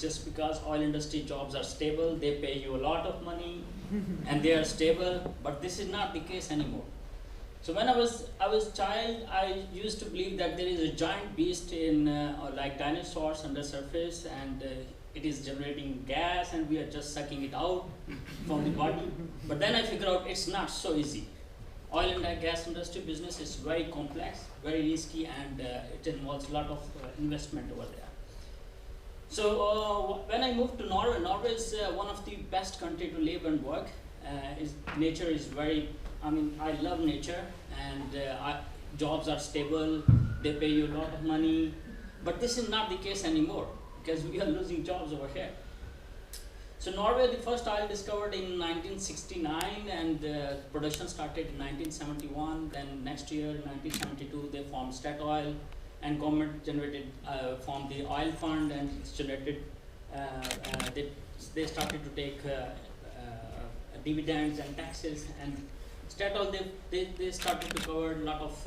just because oil industry jobs are stable, they pay you a lot of money, and they are stable. But this is not the case anymore. So when I was child, I used to believe that there is a giant beast in like dinosaurs under surface, and it is generating gas, and we are just sucking it out from the body. But then I figured out it's not so easy. Oil and gas industry business is very complex, very risky, and it involves a lot of investment over there. So when I moved to Norway, Norway is one of the best country to live and work. Nature is very, I love nature, and jobs are stable, they pay you a lot of money, but this is not the case anymore because we are losing jobs over here. So Norway, the first oil discovered in 1969, and production started in 1971. Then next year, 1972, they formed Statoil, and government formed the oil fund, and it's generated. They started to take dividends and taxes, and Statoil they started to cover a lot of.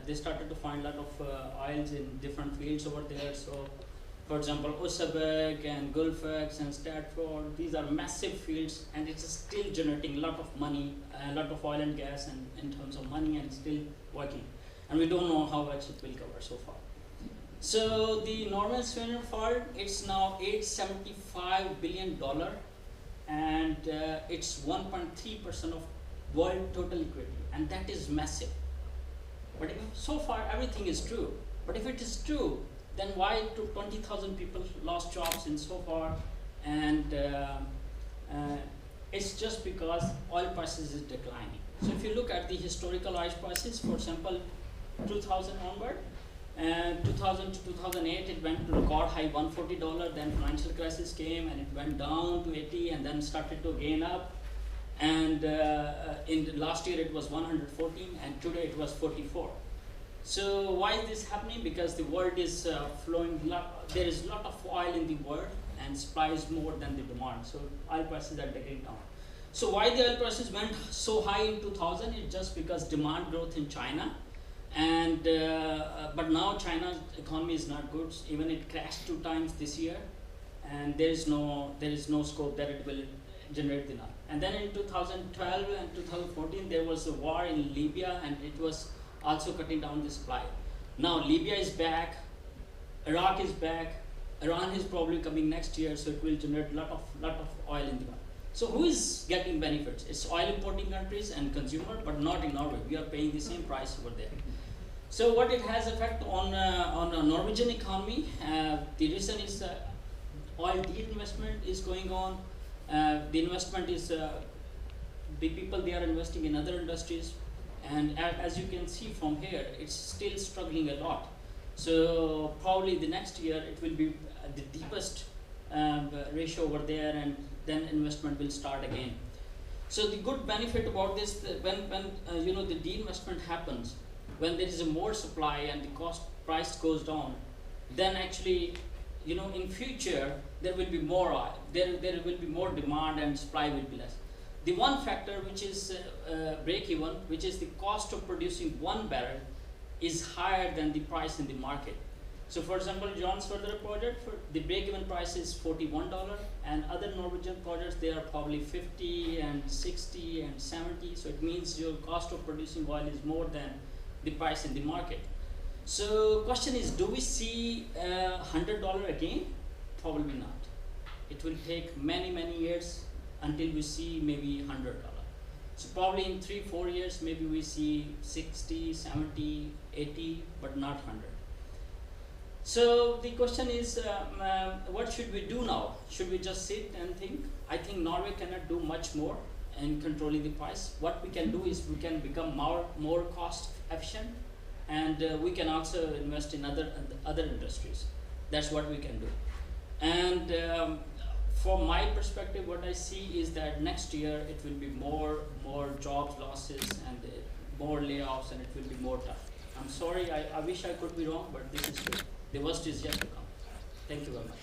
They started to find a lot of oils in different fields over there. So, for example, Oseberg and Gullfaks and Stratford, these are massive fields, and it's still generating a lot of money, a lot of oil and gas, and in terms of money, and still working. And we don't know how much it will cover so far. So the Norwegian Svalbard, it's now $875 billion, and it's 1.3% of world total equity, and that is massive. But if so far everything is true, but if it is true, then why 20,000 people lost jobs in so far? And it's just because oil prices is declining. So if you look at the historical oil prices, for example, 2000 onward, 2000 to 2008, it went to record high $140. Then financial crisis came, and it went down to 80, and then started to gain up. And in the last year, it was 114, and today it was 44. So why is this happening? Because the world is flowing, there is a lot of oil in the world, and supply is more than the demand. So oil prices are getting down. So why the oil prices went so high in 2000? It's just because demand growth in China, and but now China's economy is not good. Even it crashed 2 times this year, and there is no scope that it will generate enough. And then in 2012 and 2014, there was a war in Libya, and it was also cutting down the supply. Now Libya is back, Iraq is back, Iran is probably coming next year, so it will generate a lot of oil in the world. So who is getting benefits? It's oil importing countries and consumer, but not in Norway. We are paying the same price over there. So what it has effect on the Norwegian economy? The reason is oil de-investment is going on. The investment is the people, they are investing in other industries. And as you can see from here, it's still struggling a lot. So probably the next year it will be the deepest ratio over there, and then investment will start again. So the good benefit about this, when the de-investment happens, when there is a more supply and the price goes down, then actually, in future there will be more oil. There will be more demand, and supply will be less. The one factor which is break-even, which is the cost of producing 1 barrel, is higher than the price in the market. So for example, Johan Sverdrup project, the break-even price is $41, and other Norwegian projects, they are probably 50 and 60 and 70. So it means your cost of producing oil is more than the price in the market. So question is, do we see $100 again? Probably not. It will take many years until we see maybe $100. So probably in 3-4 years, maybe we see 60, 70, 80, but not 100. So the question is, what should we do now? Should we just sit and think? I think Norway cannot do much more in controlling the price. What we can do is we can become more cost efficient, and we can also invest in other industries. That's what we can do. And from my perspective, what I see is that next year it will be more jobs losses and more layoffs, and it will be more tough. I'm sorry, I wish I could be wrong, but this is true. The worst is yet to come. Thank you very much.